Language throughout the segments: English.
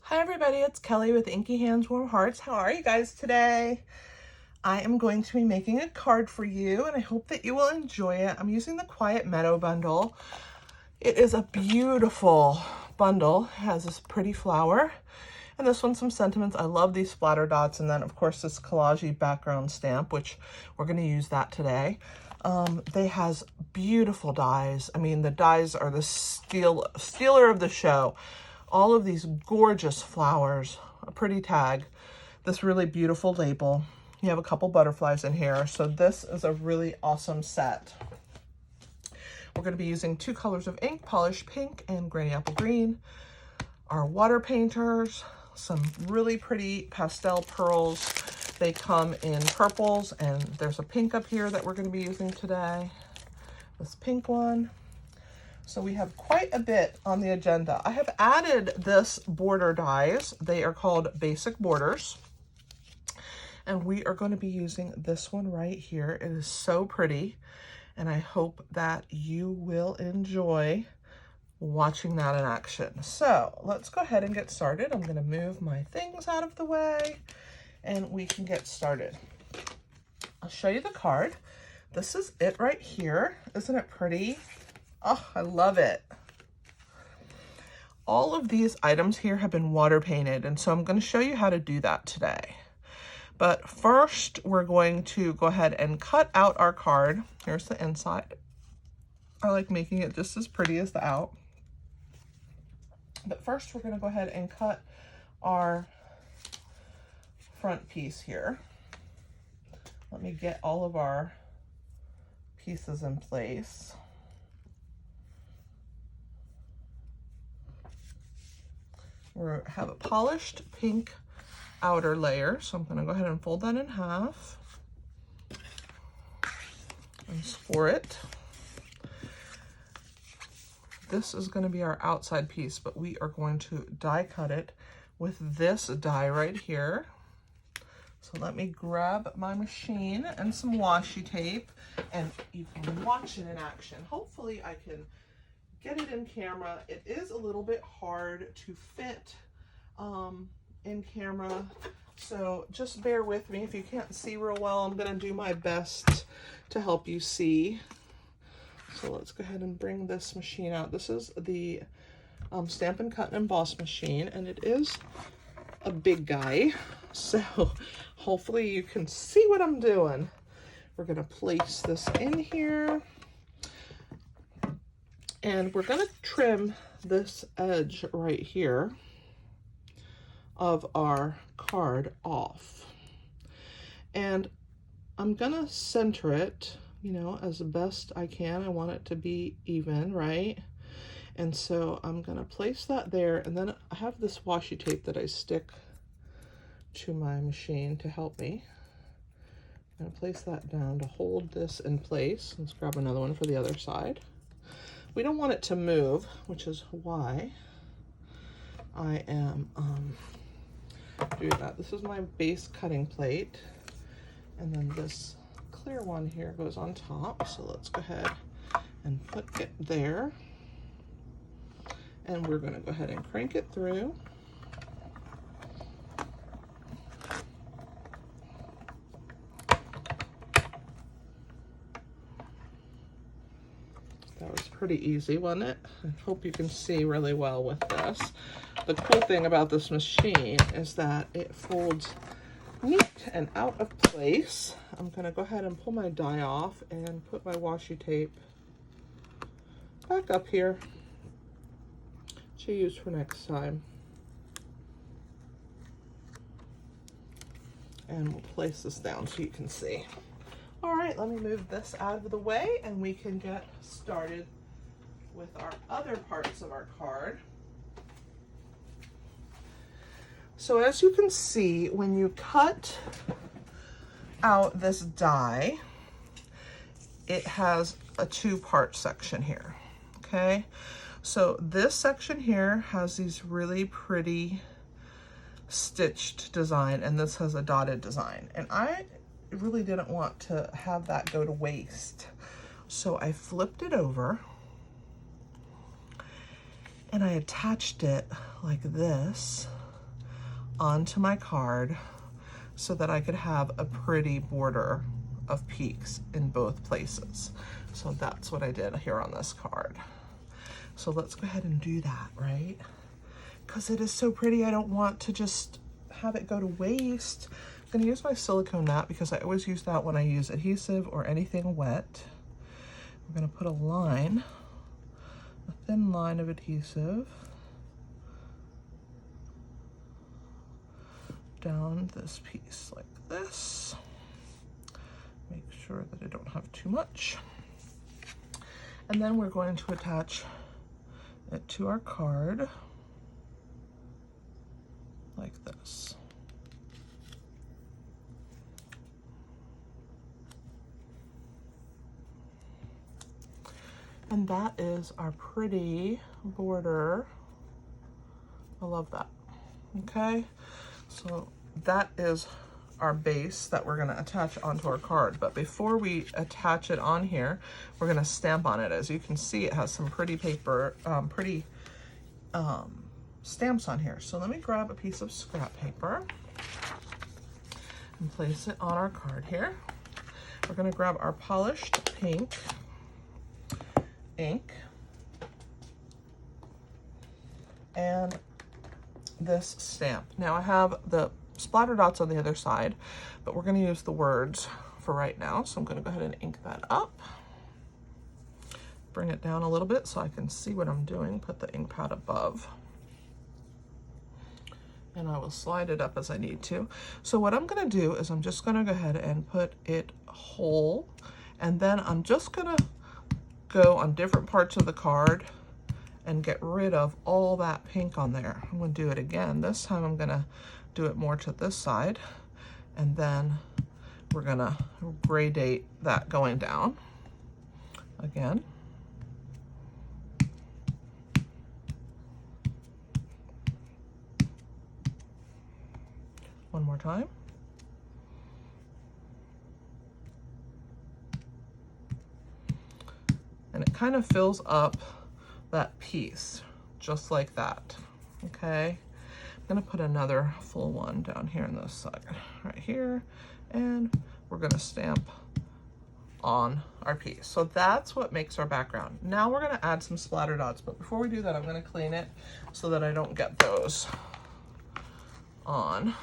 Hi everybody, it's Kelly with Inky Hands Warm Hearts. How are you guys today? I am going to be making a card for you and I hope that you will enjoy it. I'm using the Quiet Meadow Bundle. It is a beautiful bundle. It has this pretty flower and this one's some sentiments. I love these splatter dots, and then of course this collage background stamp, which we're going to use that today. They has beautiful dies. I mean, the dies are the stealer of the show. All of these gorgeous flowers, a pretty tag, this really beautiful label. You have a couple butterflies in here. So this is a really awesome set. We're going to be using 2 colors of ink, polished pink and granny apple green. Our water painters, some really pretty pastel pearls. They come in purples, and there's a pink up here that we're going to be using today. This pink one. So we have quite a bit on the agenda. I have added this border dies. They are called Basic Borders. And we are going to be using this one right here. It is so pretty. And I hope that you will enjoy watching that in action. So let's go ahead and get started. I'm going to move my things out of the way and we can get started. I'll show you the card. This is it right here. Isn't it pretty? Oh, I love it. All of these items here have been water painted, and so I'm going to show you how to do that today. But first, we're going to go ahead and cut out our card. Here's the inside. I like making it just as pretty as the out. But first, we're going to go ahead and cut our front piece here. Let me get all of our pieces in place. We have a polished pink outer layer, so I'm going to go ahead and fold that in half and score it. This is going to be our outside piece, but we are going to die cut it with this die right here. So let me grab my machine and some washi tape, and you can watch it in action. Hopefully I can get it in camera. It is a little bit hard to fit in camera, so just bear with me. If you can't see real well, I'm going to do my best to help you see. So let's go ahead and bring this machine out. This is the Stampin' Cut and Emboss machine, and it is a big guy, so hopefully you can see what I'm doing. We're going to place this in here. And we're going to trim this edge right here of our card off. And I'm going to center it, you know, as best I can. I want it to be even, right? And so I'm going to place that there. And then I have this washi tape that I stick to my machine to help me. I'm going to place that down to hold this in place. Let's grab another one for the other side. We don't want it to move, which is why I am doing that. This is my base cutting plate, and then this clear one here goes on top. So let's go ahead and put it there. And we're going to go ahead and crank it through. That was pretty easy, wasn't it? I hope you can see really well with this. The cool thing about this machine is that it folds neat and out of place. I'm going to go ahead and pull my die off and put my washi tape back up here to use for next time. And we'll place this down so you can see. All right, let me move this out of the way and we can get started with our other parts of our card. So as you can see, when you cut out this die, it has a 2-part section here, okay? So this section here has these really pretty stitched design, and this has a dotted design. And I really didn't want to have that go to waste. So I flipped it over and I attached it like this onto my card so that I could have a pretty border of peaks in both places. So that's what I did here on this card. So let's go ahead and do that, right? Because it is so pretty, I don't want to just have it go to waste. I'm gonna use my silicone mat because I always use that when I use adhesive or anything wet. We're gonna put a line, a thin line of adhesive down this piece like this. Make sure that I don't have too much. And then we're going to attach it to our card like this. And that is our pretty border. I love that. Okay, so that is our base that we're going to attach onto our card. But before we attach it on here, we're going to stamp on it. As you can see, it has some pretty paper, stamps on here. So let me grab a piece of scrap paper and place it on our card here. We're going to grab our polished pink ink and this stamp. Now I have the Splatter Dots on the other side, but we're going to use the words for right now. So I'm going to go ahead and ink that up. Bring it down a little bit so I can see what I'm doing. Put the ink pad above. And I will slide it up as I need to. So what I'm going to do is I'm just going to go ahead and put it whole. And then I'm just going to go on different parts of the card and get rid of all that pink on there. I'm going to do it again. This time I'm going to do it more to this side, and then we're going to gradate that going down again. One more time. And it kind of fills up that piece, just like that, okay? I'm gonna put another full one down here on this side, right here, and we're gonna stamp on our piece. So that's what makes our background. Now we're gonna add some splatter dots, but before we do that, I'm gonna clean it so that I don't get those on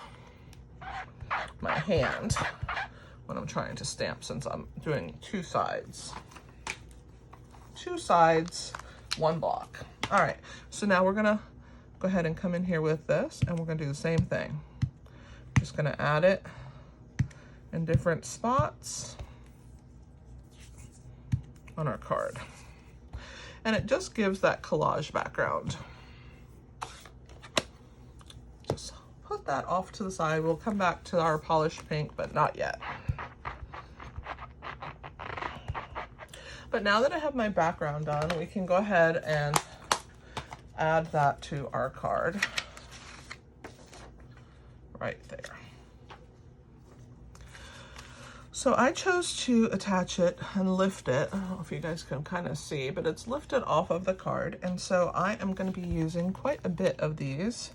my hand when I'm trying to stamp, since I'm doing two sides, one block. All right, so now we're gonna go ahead and come in here with this, and we're gonna do the same thing. Just gonna add it in different spots on our card. And it just gives that collage background. Just put that off to the side. We'll come back to our polished pink, but not yet. But now that I have my background done, we can go ahead and add that to our card right there. So I chose to attach it and lift it. I don't know if you guys can kind of see, but it's lifted off of the card. And so I am going to be using quite a bit of these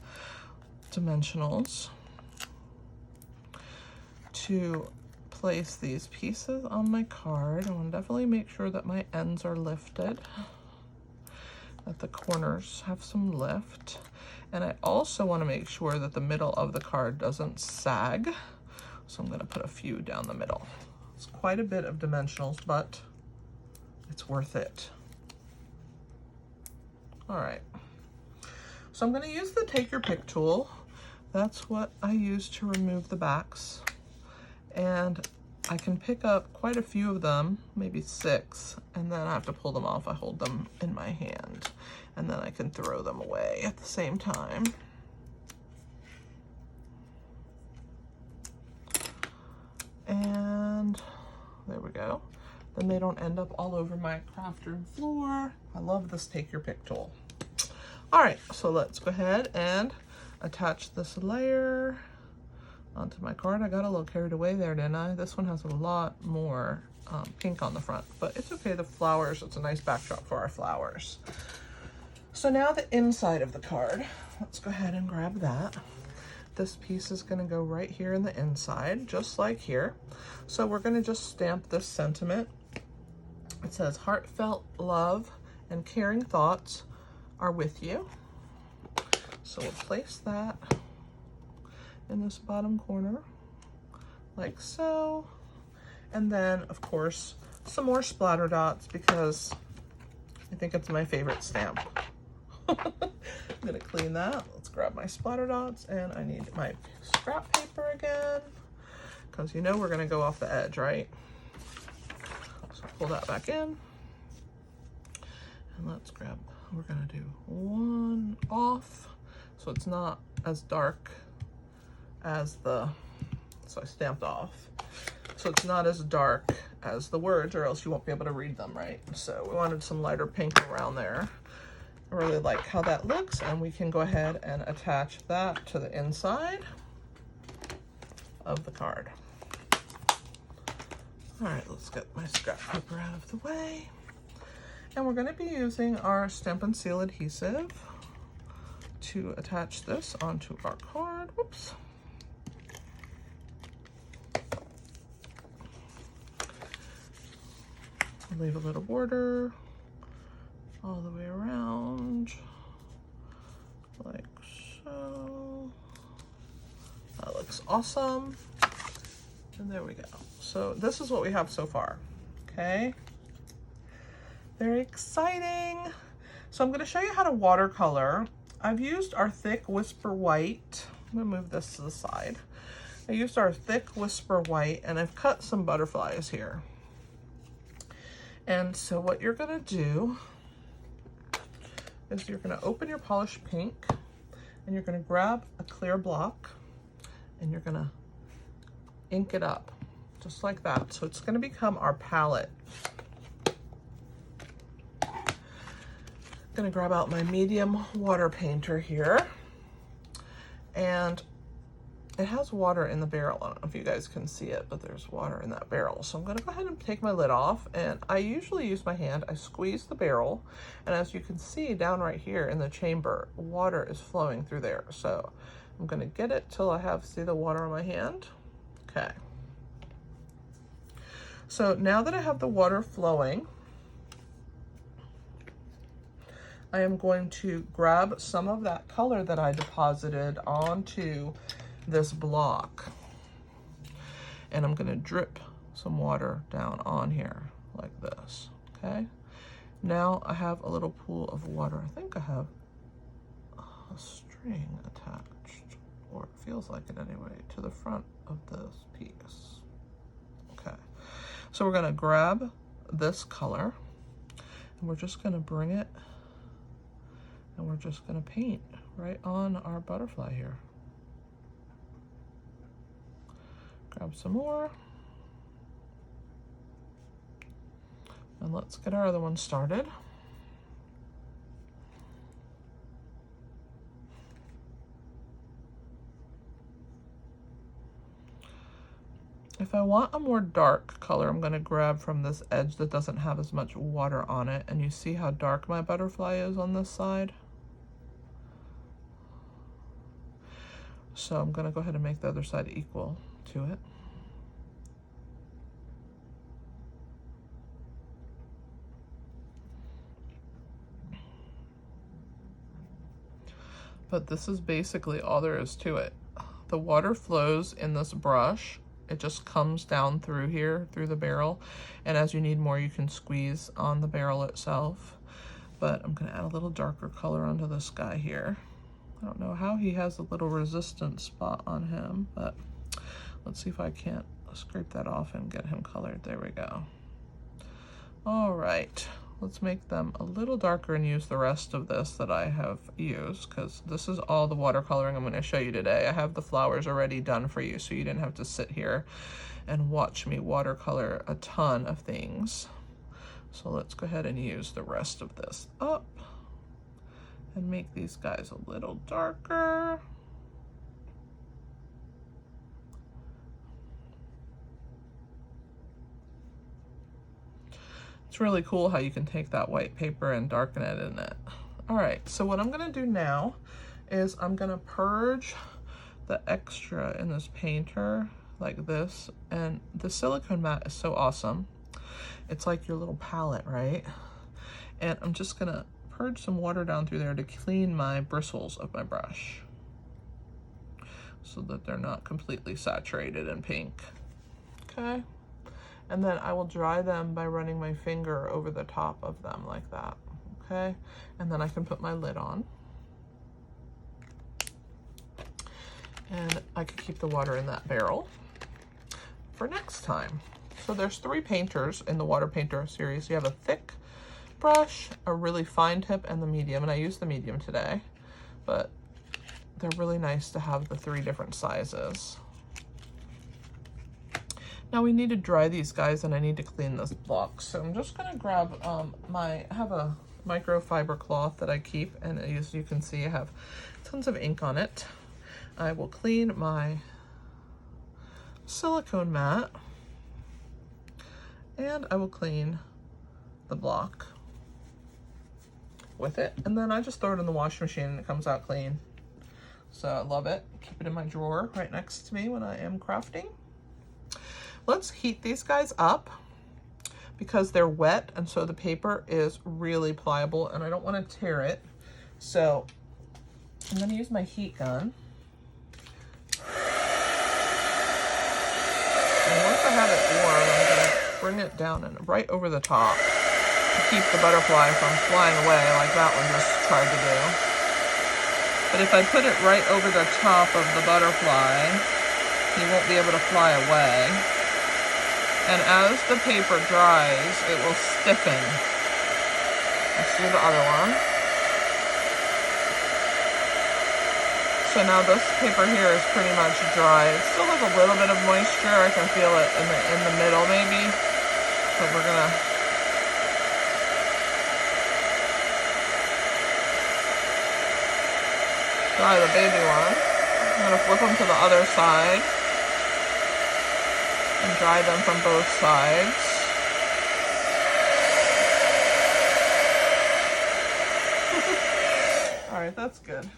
dimensionals to place these pieces on my card. I want to definitely make sure that my ends are lifted, that the corners have some lift. And I also want to make sure that the middle of the card doesn't sag. So I'm going to put a few down the middle. It's quite a bit of dimensionals, but it's worth it. All right. So I'm going to use the Take Your Pick tool. That's what I use to remove the backs. And I can pick up quite a few of them, maybe 6, and then I have to pull them off. I hold them in my hand, and then I can throw them away at the same time. And there we go. Then they don't end up all over my craft room floor. I love this Take Your Pick tool. All right, so let's go ahead and attach this layer onto my card. I got a little carried away there, didn't I? This one has a lot more pink on the front, but it's okay. The flowers, it's a nice backdrop for our flowers. So now the inside of the card, let's go ahead and grab that. This piece is going to go right here in the inside, just like here. So we're going to just stamp this sentiment. It says, heartfelt love and caring thoughts are with you. So we'll place that in this bottom corner, like so. And then, of course, some more splatter dots because I think it's my favorite stamp. I'm gonna clean that. Let's grab my splatter dots, and I need my scrap paper again because you know we're gonna go off the edge, right? So pull that back in, and let's grab, we're gonna do one off so it's not as dark as the, so I stamped off, so it's not as dark as the words, or else you won't be able to read them, right? So we wanted some lighter pink around there. I really like how that looks, and we can go ahead and attach that to the inside of the card. All right, let's get my scrap paper out of the way. And we're gonna be using our Stampin' Seal adhesive to attach this onto our card. Whoops. Leave a little border all the way around, like so. That looks awesome. And there we go. So this is what we have so far, okay? Very exciting. So I'm gonna show you how to watercolor. I've used our thick Whisper White. I'm gonna move this to the side. I used our thick Whisper White, and I've cut some butterflies here. And so what you're gonna do is you're gonna open your polished pink, and you're gonna grab a clear block, and you're gonna ink it up, just like that. So it's gonna become our palette. Gonna grab out my medium water painter here, and it has water in the barrel. I don't know if you guys can see it, but there's water in that barrel. So I'm gonna go ahead and take my lid off, and I usually use my hand. I squeeze the barrel, and as you can see down right here in the chamber, water is flowing through there. So I'm gonna get it till I see the water on my hand. Okay. So now that I have the water flowing, I am going to grab some of that color that I deposited onto this block, and I'm gonna drip some water down on here like this, okay? Now I have a little pool of water. I think I have a string attached, or it feels like it anyway, to the front of this piece. Okay, so we're gonna grab this color, and we're just gonna bring it, and we're just gonna paint right on our butterfly here. Grab some more, and let's get our other one started. If I want a more dark color, I'm going to grab from this edge that doesn't have as much water on it, and you see how dark my butterfly is on this side? So I'm going to go ahead and make the other side equal to it. But this is basically all there is to it. The water flows in this brush. It just comes down through here, through the barrel. And as you need more, you can squeeze on the barrel itself. But I'm gonna add a little darker color onto this guy here. I don't know how he has a little resistance spot on him, but let's see if I can't scrape that off and get him colored. There we go. All right, let's make them a little darker and use the rest of this that I have used, because this is all the watercoloring I'm going to show you today. I have the flowers already done for you, so you didn't have to sit here and watch me watercolor a ton of things. So let's go ahead and use the rest of this up and make these guys a little darker. It's really cool how you can take that white paper and darken it in it. All right, so what I'm gonna do now is I'm gonna purge the extra in this painter like this, and the silicone mat is so awesome. It's like your little palette, right? And I'm just gonna purge some water down through there to clean my bristles of my brush so that they're not completely saturated in pink. Okay, and then I will dry them by running my finger over the top of them like that. Okay, and then I can put my lid on. And I could keep the water in that barrel for next time. So there's 3 painters in the water painter series. You have a thick brush, a really fine tip, and the medium. And I used the medium today, but they're really nice to have the 3 different sizes. Now we need to dry these guys, and I need to clean this block. So I'm just gonna grab I have a microfiber cloth that I keep, and as you can see, I have tons of ink on it. I will clean my silicone mat, and I will clean the block with it, and then I just throw it in the washing machine and it comes out clean. So I love it. Keep it in my drawer right next to me when I am crafting. Let's heat these guys up because they're wet, and so the paper is really pliable and I don't want to tear it. So I'm going to use my heat gun. And once I have it warm, I'm going to bring it down and right over the top to keep the butterfly from flying away like that one just tried to do. But if I put it right over the top of the butterfly, he won't be able to fly away. And as the paper dries, it will stiffen. Let's do the other one. So now this paper here is pretty much dry. It still has a little bit of moisture. I can feel it in the middle maybe. But we're gonna dry the baby one. I'm gonna flip them to the other side and dry them from both sides. All right, that's good.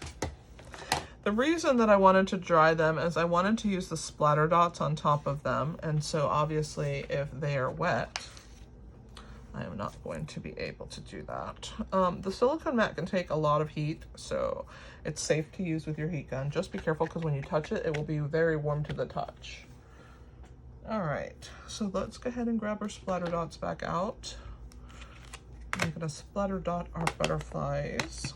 The reason that I wanted to dry them is I wanted to use the splatter dots on top of them, and so obviously if they are wet, I am not going to be able to do that. The silicone mat can take a lot of heat, so it's safe to use with your heat gun. Just be careful because when you touch it, it will be very warm to the touch. All right, so let's go ahead and grab our splatter dots back out. I'm gonna splatter dot our butterflies.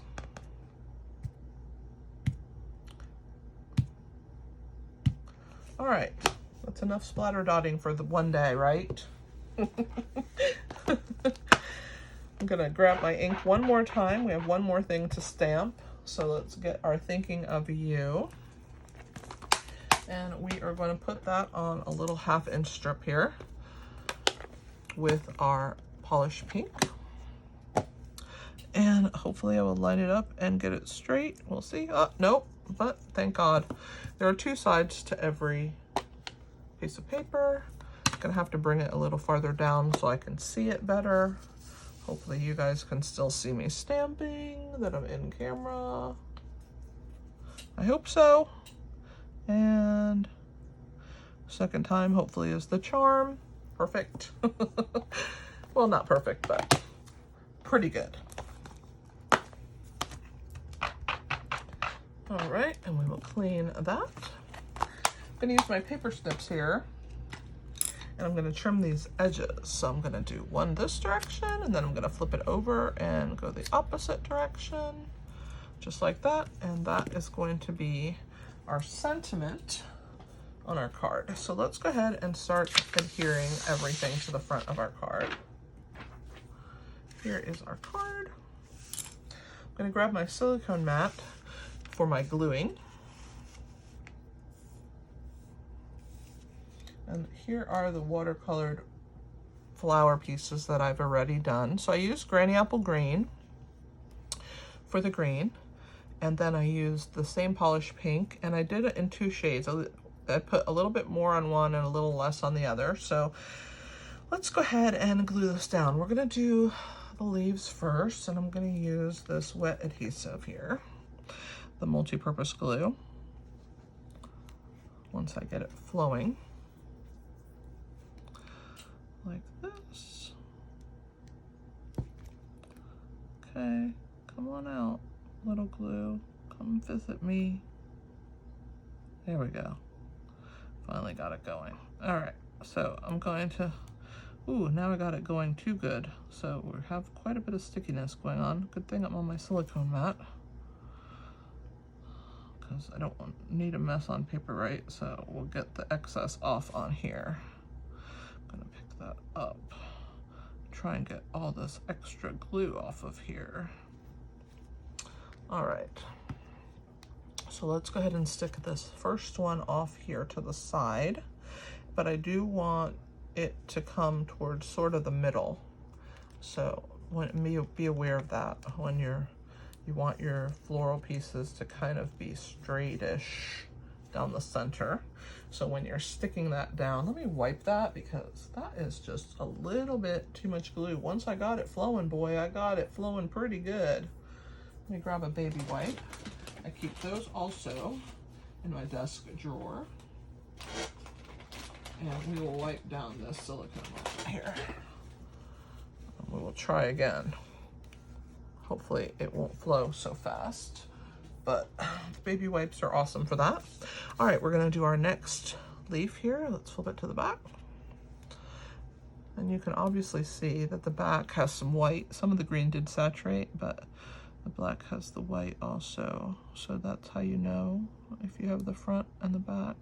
All right, that's enough splatter dotting for the one day, right? I'm gonna grab my ink one more time. We have one more thing to stamp. So let's get our Thinking of You. And we are going to put that on a little 1/2-inch strip here with our polished pink. And hopefully I will line it up and get it straight. We'll see. Oh, nope, but thank God. There are 2 sides to every piece of paper. I'm gonna have to bring it a little farther down so I can see it better. Hopefully you guys can still see me stamping, that I'm in camera. I hope so. And second time hopefully is the charm. Perfect. Well, not perfect, but pretty good. All right, and we will clean that. I'm gonna use my paper snips here, and I'm gonna trim these edges. So I'm gonna do one this direction, and then I'm gonna flip it over and go the opposite direction, just like that. And that is going to be our sentiment on our card. So let's go ahead and start adhering everything to the front of our card. Here is our card. I'm gonna grab my silicone mat for my gluing. And here are the watercolored flower pieces that I've already done. So I used Granny Apple Green for the green, and then I used the same polished pink, and I did it in 2 shades. I put a little bit more on one and a little less on the other. So let's go ahead and glue this down. We're gonna do the leaves first, and I'm gonna use this wet adhesive here, the multi-purpose glue. once I get it flowing. Like this. Okay, come on out, little glue. Come visit me. There we go. Finally got it going. All right, so I'm going to, ooh, now I got it going too good. So we have quite a bit of stickiness going on. Good thing I'm on my silicone mat, because I don't need a mess on paper, right? So we'll get the excess off on here. I'm gonna pick that up. Try and get all this extra glue off of here. All right. So let's go ahead and stick this first one off here to the side, but I do want it to come towards sort of the middle. So be aware of that when you want your floral pieces to kind of be straightish down the center. So when you're sticking that down, let me wipe that because that is just a little bit too much glue. Once I got it flowing, boy, I got it flowing pretty good. Let me grab a baby wipe. I keep those also in my desk drawer. And we will wipe down this silicone here. We will try again. Hopefully it won't flow so fast, but baby wipes are awesome for that. All right, we're gonna do our next leaf here. Let's flip it to the back. And you can obviously see that the back has some white. Some of the green did saturate, but the black has the white also. So that's how you know if you have the front and the back.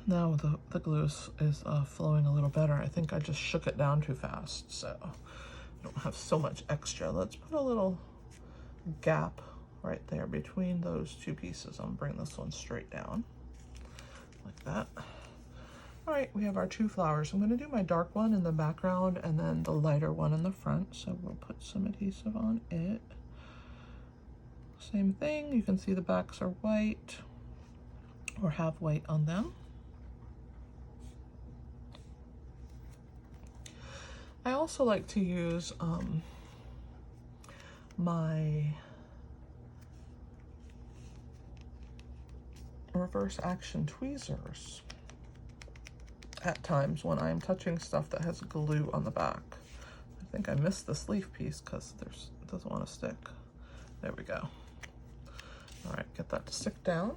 Now the glue is flowing a little better. I think I just shook it down too fast, so I don't have so much extra. Let's put a little gap right there between those two pieces. I'm gonna bring this one straight down like that. All right, we have our two flowers. I'm gonna do my dark one in the background and then the lighter one in the front. So we'll put some adhesive on it. Same thing, you can see the backs are white or have white on them. I also like to use my reverse action tweezers at times when I'm touching stuff that has glue on the back. I think I missed this leaf piece because it doesn't want to stick. There we go. All right, get that to stick down.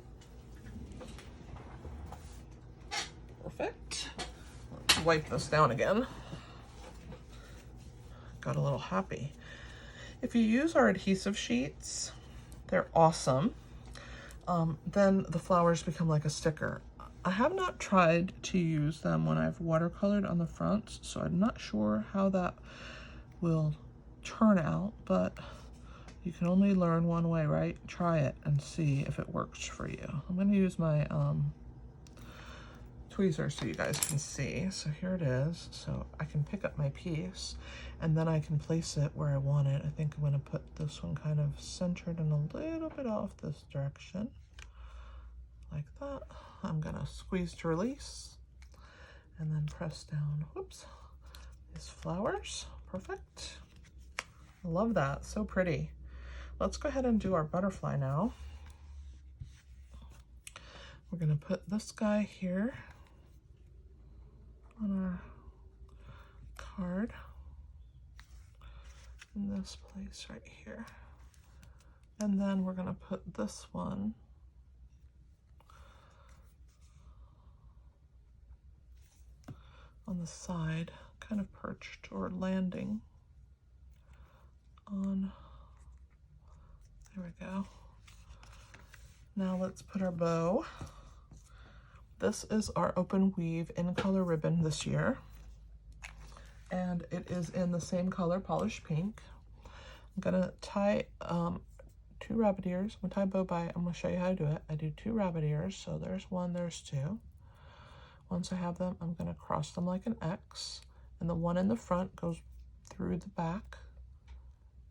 Perfect. Let's wipe this down again. Got a little happy. If you use our adhesive sheets, they're awesome. Then the flowers become like a sticker. I have not tried to use them when I've watercolored on the front, so I'm not sure how that will turn out, but you can only learn one way, right? Try it and see if it works for you. I'm gonna use my tweezers so you guys can see. So here it is. So I can pick up my piece and then I can place it where I want it. I think I'm gonna put this one kind of centered and a little bit off this direction, like that. I'm gonna squeeze to release and then press down, whoops, these flowers. Perfect. Love that, so pretty. Let's go ahead and do our butterfly now. We're gonna put this guy here on our card in this place right here. And then we're gonna put this one on the side, kind of perched or landing on, there we go. Now let's put our bow. This is our open weave in color ribbon this year. And it is in the same color, polished pink. I'm gonna tie 2 rabbit ears. I'm gonna tie a bow by, I'm gonna show you how to do it. I do 2 rabbit ears, so there's 1, there's 2. Once I have them, I'm gonna cross them like an X, and the one in the front goes through the back,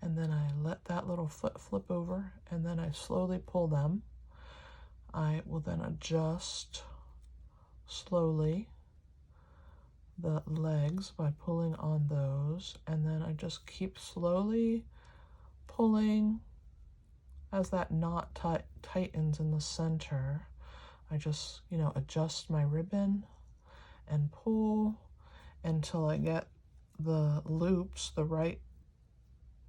and then I let that little foot flip over, and then I slowly pull them. I will then adjust slowly the legs by pulling on those, and then I just keep slowly pulling as that knot tightens in the center. I just, you know, adjust my ribbon and pull until I get the loops the right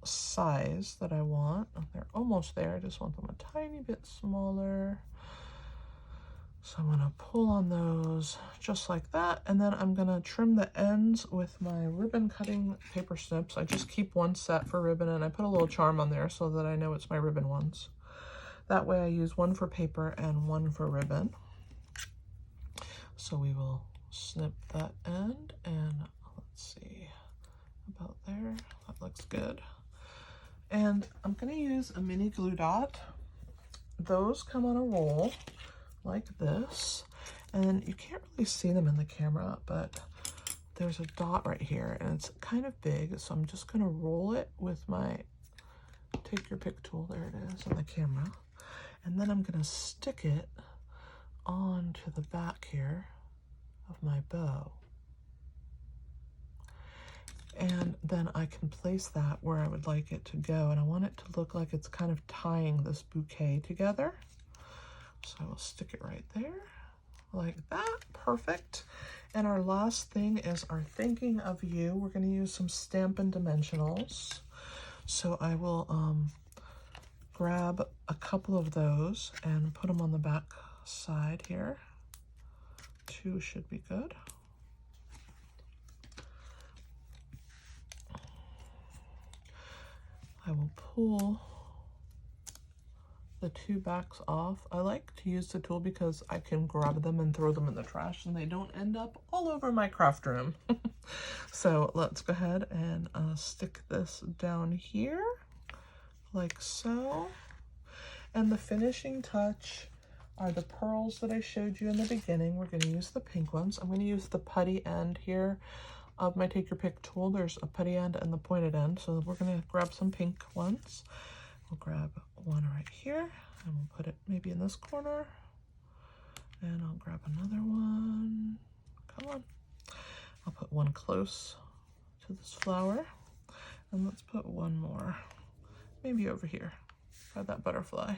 size that I want. They're almost there. I just want them a tiny bit smaller. So I'm gonna pull on those just like that, and then I'm gonna trim the ends with my ribbon cutting paper snips. I just keep one set for ribbon, and I put a little charm on there so that I know it's my ribbon ones. That way I use one for paper and one for ribbon. So we will snip that end, and let's see, about there, that looks good. And I'm gonna use a mini glue dot. Those come on a roll like this, and you can't really see them in the camera, but there's a dot right here, and it's kind of big, so I'm just gonna roll it with my take your pick tool. There it is on the camera, and then I'm gonna stick it onto the back here of my bow, and then I can place that where I would like it to go, and I want it to look like it's kind of tying this bouquet together. So I will stick it right there like that. Perfect. And our last thing is our thinking of you. We're going to use some Stampin' Dimensionals. So I will grab a couple of those and put them on the back side here. 2 should be good. I will pull the 2 backs off. I like to use the tool because I can grab them and throw them in the trash and they don't end up all over my craft room. So let's go ahead and stick this down here like so. And the finishing touch are the pearls that I showed you in the beginning. We're going to use the pink ones. I'm going to use the putty end here of my take your pick tool. There's a putty end and the pointed end, so we're going to grab some pink ones. We'll grab one right here, and we'll put it maybe in this corner, and I'll grab another one. Come on. I'll put one close to this flower, and let's put one more maybe over here by that butterfly.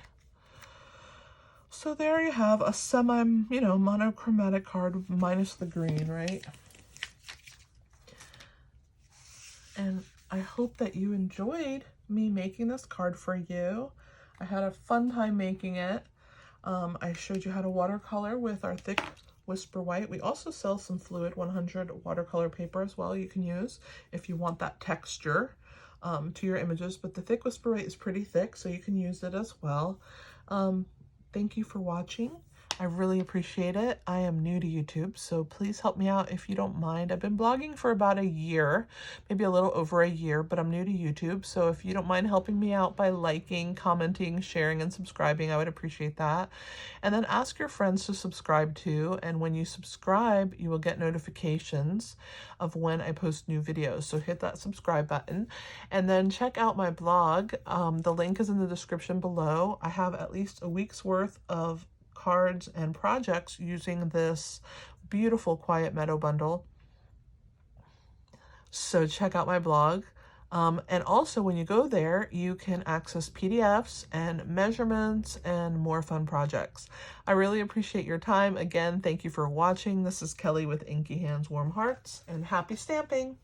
So there you have a semi, you know, monochromatic card minus the green, right? And I hope that you enjoyed me making this card for you. I had a fun time making it. I showed you how to watercolor with our thick Whisper White. We also sell some fluid 100 watercolor paper as well you can use if you want that texture to your images, but the thick Whisper White is pretty thick, so you can use it as well. Thank you for watching. I really appreciate it. I am new to YouTube, so please help me out if you don't mind. I've been blogging for about a year, maybe a little over a year, but I'm new to YouTube. So if you don't mind helping me out by liking, commenting, sharing, and subscribing, I would appreciate that. And then ask your friends to subscribe too. And when you subscribe, you will get notifications of when I post new videos. So hit that subscribe button and then check out my blog. The link is in the description below. I have at least a week's worth of cards and projects using this beautiful Quiet Meadow bundle. So check out my blog. And also when you go there, you can access PDFs and measurements and more fun projects. I really appreciate your time. Again, thank you for watching. This is Kelly with Inky Hands Warm Hearts, and happy stamping!